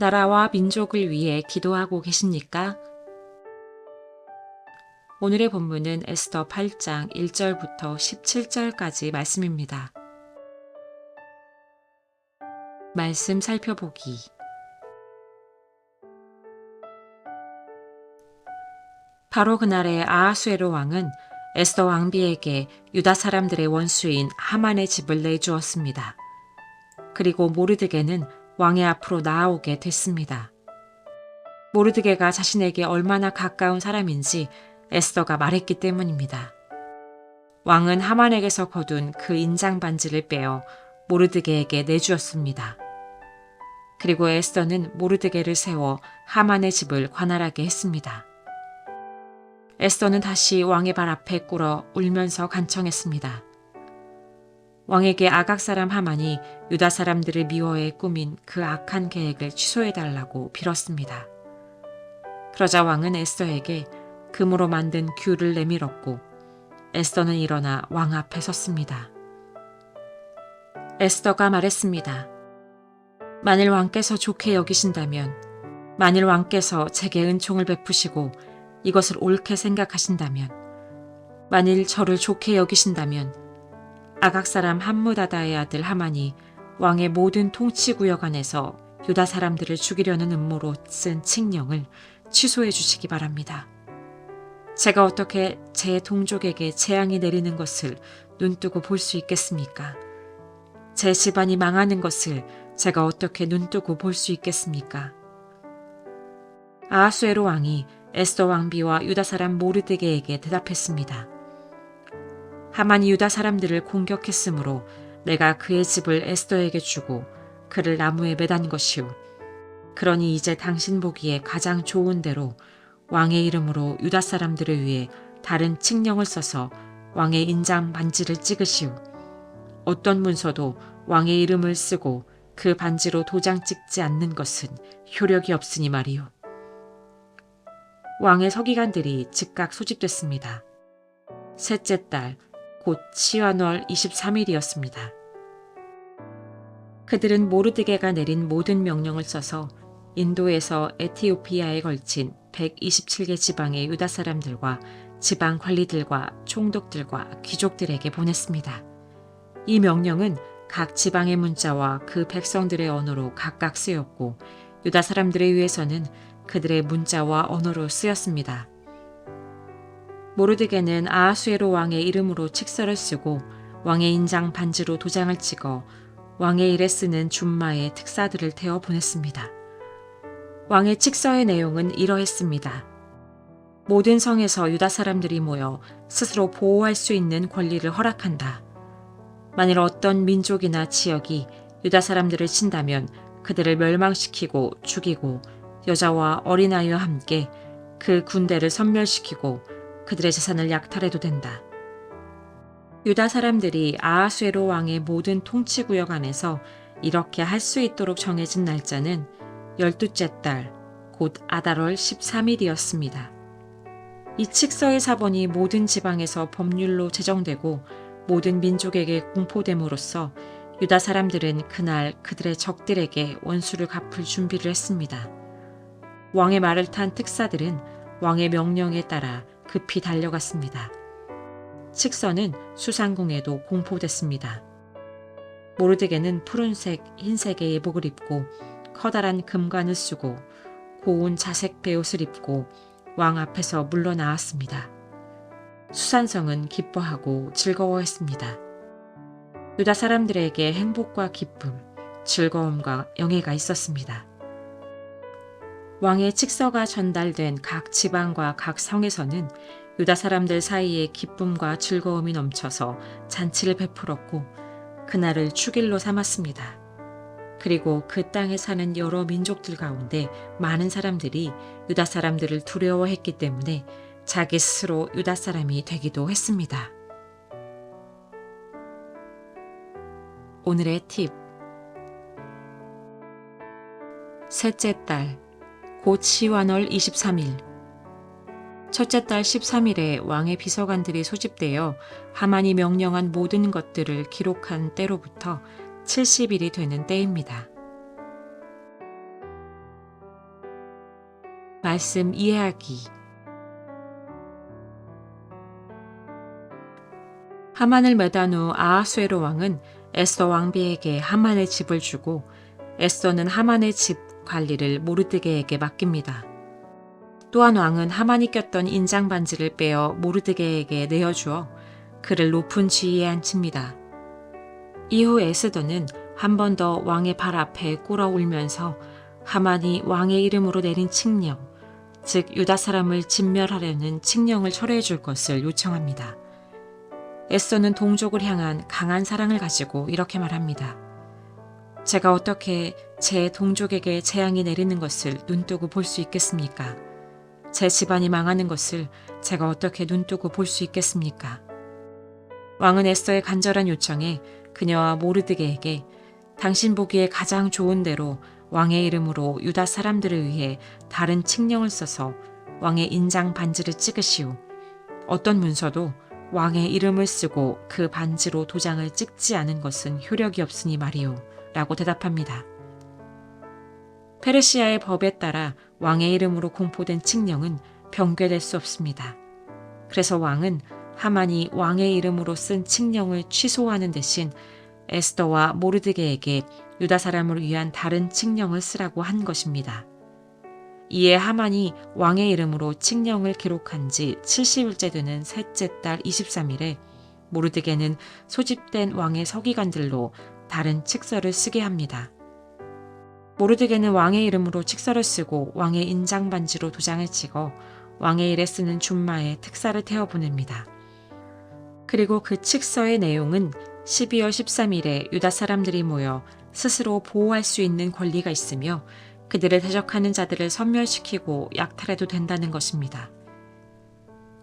나라와 민족을 위해 기도하고 계십니까? 오늘의 본문은 에스더 8장 1절부터 17절까지 말씀입니다. 말씀 살펴보기. 바로 그날에 아하수에로 왕은 에스더 왕비에게 유다 사람들의 원수인 하만의 집을 내주었습니다. 그리고 모르드게는 왕의 앞으로 나아오게 됐습니다. 모르드게가 자신에게 얼마나 가까운 사람인지 에스더가 말했기 때문입니다. 왕은 하만에게서 거둔 그 인장 반지를 빼어 모르드게에게 내주었습니다. 그리고 에스더는 모르드게를 세워 하만의 집을 관할하게 했습니다. 에스더는 다시 왕의 발 앞에 꿇어 울면서 간청했습니다. 왕에게 아각 사람 하만이 유다 사람들을 미워해 꾸민 그 악한 계획을 취소해달라고 빌었습니다. 그러자 왕은 에스더에게 금으로 만든 귤을 내밀었고 에스더는 일어나 왕 앞에 섰습니다. 에스더가 말했습니다. 만일 왕께서 좋게 여기신다면, 만일 왕께서 제게 은총을 베푸시고 이것을 옳게 생각하신다면, 만일 저를 좋게 여기신다면 아각 사람 함무다다의 아들 하만이 왕의 모든 통치구역 안에서 유다 사람들을 죽이려는 음모로 쓴 칙령을 취소해 주시기 바랍니다. 제가 어떻게 제 동족에게 재앙이 내리는 것을 눈뜨고 볼 수 있겠습니까? 제 집안이 망하는 것을 제가 어떻게 눈뜨고 볼 수 있겠습니까? 아하수에로 왕이 에스더 왕비와 유다 사람 모르드게에게 대답했습니다. 하만이 유다 사람들을 공격했으므로 내가 그의 집을 에스더에게 주고 그를 나무에 매단 것이오. 그러니 이제 당신 보기에 가장 좋은 대로 왕의 이름으로 유다 사람들을 위해 다른 칙령을 써서 왕의 인장 반지를 찍으시오. 어떤 문서도 왕의 이름을 쓰고 그 반지로 도장 찍지 않는 것은 효력이 없으니 말이오. 왕의 서기관들이 즉각 소집됐습니다. 셋째 달, 곧 시완월 23일이었습니다. 그들은 모르드게가 내린 모든 명령을 써서 인도에서 에티오피아에 걸친 127개 지방의 유다 사람들과 지방 관리들과 총독들과 귀족들에게 보냈습니다. 이 명령은 각 지방의 문자와 그 백성들의 언어로 각각 쓰였고 유다 사람들에 의해서는 그들의 문자와 언어로 쓰였습니다. 모르드게는 아하수에로 왕의 이름으로 칙서를 쓰고 왕의 인장 반지로 도장을 찍어 왕의 일에 쓰는 준마의 특사들을 태워 보냈습니다. 왕의 칙서의 내용은 이러했습니다. 모든 성에서 유다 사람들이 모여 스스로 보호할 수 있는 권리를 허락한다. 만일 어떤 민족이나 지역이 유다 사람들을 친다면 그들을 멸망시키고 죽이고 여자와 어린아이와 함께 그 군대를 섬멸시키고 그들의 재산을 약탈해도 된다. 유다 사람들이 아하수에로 왕의 모든 통치구역 안에서 이렇게 할 수 있도록 정해진 날짜는 12째 달, 곧 아달월 13일이었습니다. 이 칙서의 사본이 모든 지방에서 법률로 제정되고 모든 민족에게 공포됨으로써 유다 사람들은 그날 그들의 적들에게 원수를 갚을 준비를 했습니다. 왕의 말을 탄 특사들은 왕의 명령에 따라 급히 달려갔습니다. 칙서는 수상궁에도 공포됐습니다. 모르드게는 푸른색, 흰색의 예복을 입고 커다란 금관을 쓰고 고운 자색 베옷을 입고 왕 앞에서 물러나왔습니다. 수산성은 기뻐하고 즐거워했습니다. 유다 사람들에게 행복과 기쁨, 즐거움과 영예가 있었습니다. 왕의 칙서가 전달된 각 지방과 각 성에서는 유다 사람들 사이에 기쁨과 즐거움이 넘쳐서 잔치를 베풀었고 그날을 축일로 삼았습니다. 그리고 그 땅에 사는 여러 민족들 가운데 많은 사람들이 유다 사람들을 두려워했기 때문에 자기 스스로 유다 사람이 되기도 했습니다. 오늘의 팁. 셋째 달, 곧 시완월 23일. 첫째 달 13일에 왕의 비서관들이 소집되어 하만이 명령한 모든 것들을 기록한 때로부터 70일이 되는 때입니다. 말씀 이해하기. 하만을 매단 후 아하수에로 왕은 에스더 왕비에게 하만의 집을 주고 에스더는 하만의 집 관리를 모르드게에게 맡깁니다. 또한 왕은 하만이 꼈던 인장 반지를 빼어 모르드게에게 내어주어 그를 높은 지위에 앉힙니다. 이후 에스더는 한 번 더 왕의 발 앞에 꿇어 울면서 하만이 왕의 이름으로 내린 칙령, 즉 유다 사람을 진멸하려는 칙령을 철회해 줄 것을 요청합니다. 에스더는 동족을 향한 강한 사랑을 가지고 이렇게 말합니다. 제가 어떻게 제 동족에게 재앙이 내리는 것을 눈뜨고 볼 수 있겠습니까? 제 집안이 망하는 것을 제가 어떻게 눈뜨고 볼 수 있겠습니까? 왕은 에스더의 간절한 요청에 그녀와 모르드게에게 당신 보기에 가장 좋은 대로 왕의 이름으로 유다 사람들을 위해 다른 칙령을 써서 왕의 인장 반지를 찍으시오. 어떤 문서도 왕의 이름을 쓰고 그 반지로 도장을 찍지 않은 것은 효력이 없으니 말이오. 라고 대답합니다. 페르시아의 법에 따라 왕의 이름으로 공포된 칙령은 변개될 수 없습니다. 그래서 왕은 하만이 왕의 이름으로 쓴 칙령을 취소하는 대신 에스더와 모르드게에게 유다 사람을 위한 다른 칙령을 쓰라고 한 것입니다. 이에 하만이 왕의 이름으로 칙령을 기록한 지 70일째 되는 셋째 달 23일에 모르드게는 소집된 왕의 서기관들로 다른 칙서를 쓰게 합니다. 모르드게는 왕의 이름으로 칙서를 쓰고 왕의 인장 반지로 도장을 찍어 왕의 일에 쓰는 준마에 특사를 태워 보냅니다. 그리고 그 칙서의 내용은 12월 13일에 유다 사람들이 모여 스스로 보호할 수 있는 권리가 있으며 그들을 대적하는 자들을 섬멸시키고 약탈해도 된다는 것입니다.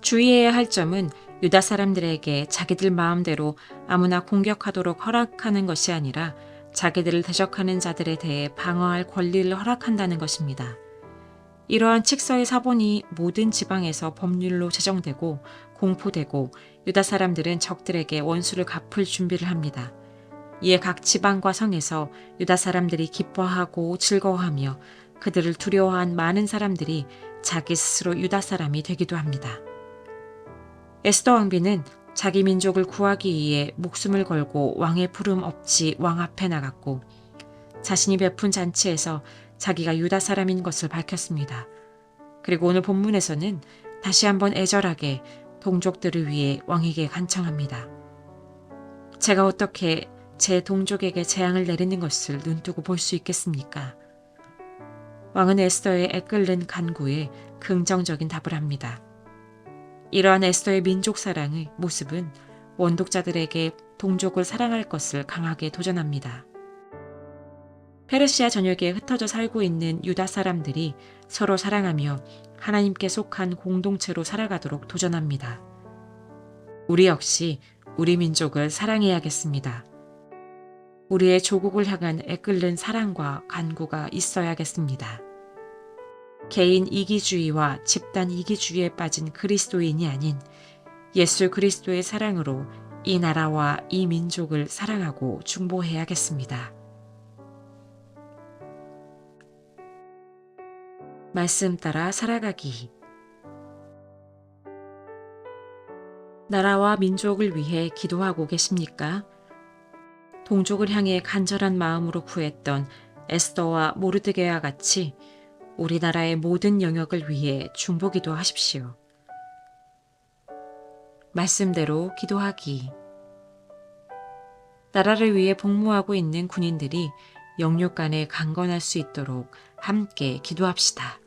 주의해야 할 점은 유다 사람들에게 자기들 마음대로 아무나 공격하도록 허락하는 것이 아니라 자기들을 대적하는 자들에 대해 방어할 권리를 허락한다는 것입니다. 이러한 칙서의 사본이 모든 지방에서 법률로 제정되고 공포되고 유다 사람들은 적들에게 원수를 갚을 준비를 합니다. 이에 각 지방과 성에서 유다 사람들이 기뻐하고 즐거워하며 그들을 두려워한 많은 사람들이 자기 스스로 유다 사람이 되기도 합니다. 에스더 왕비는 자기 민족을 구하기 위해 목숨을 걸고 왕의 부름 없이 왕 앞에 나갔고 자신이 베푼 잔치에서 자기가 유다 사람인 것을 밝혔습니다. 그리고 오늘 본문에서는 다시 한번 애절하게 동족들을 위해 왕에게 간청합니다. 제가 어떻게 제 동족에게 재앙을 내리는 것을 눈뜨고 볼 수 있겠습니까? 왕은 에스더의 애끓는 간구에 긍정적인 답을 합니다. 이러한 에스더의 민족 사랑의 모습은 원독자들에게 동족을 사랑할 것을 강하게 도전합니다. 페르시아 전역에 흩어져 살고 있는 유다 사람들이 서로 사랑하며 하나님께 속한 공동체로 살아가도록 도전합니다. 우리 역시 우리 민족을 사랑해야겠습니다. 우리의 조국을 향한 애끓는 사랑과 간구가 있어야겠습니다. 개인 이기주의와 집단 이기주의에 빠진 그리스도인이 아닌 예수 그리스도의 사랑으로 이 나라와 이 민족을 사랑하고 중보해야겠습니다. 말씀 따라 살아가기. 나라와 민족을 위해 기도하고 계십니까? 동족을 향해 간절한 마음으로 구했던 에스더와 모르드게와 같이 우리나라의 모든 영역을 위해 중보기도 하십시오. 말씀대로 기도하기. 나라를 위해 복무하고 있는 군인들이 영육간에 강건할 수 있도록 함께 기도합시다.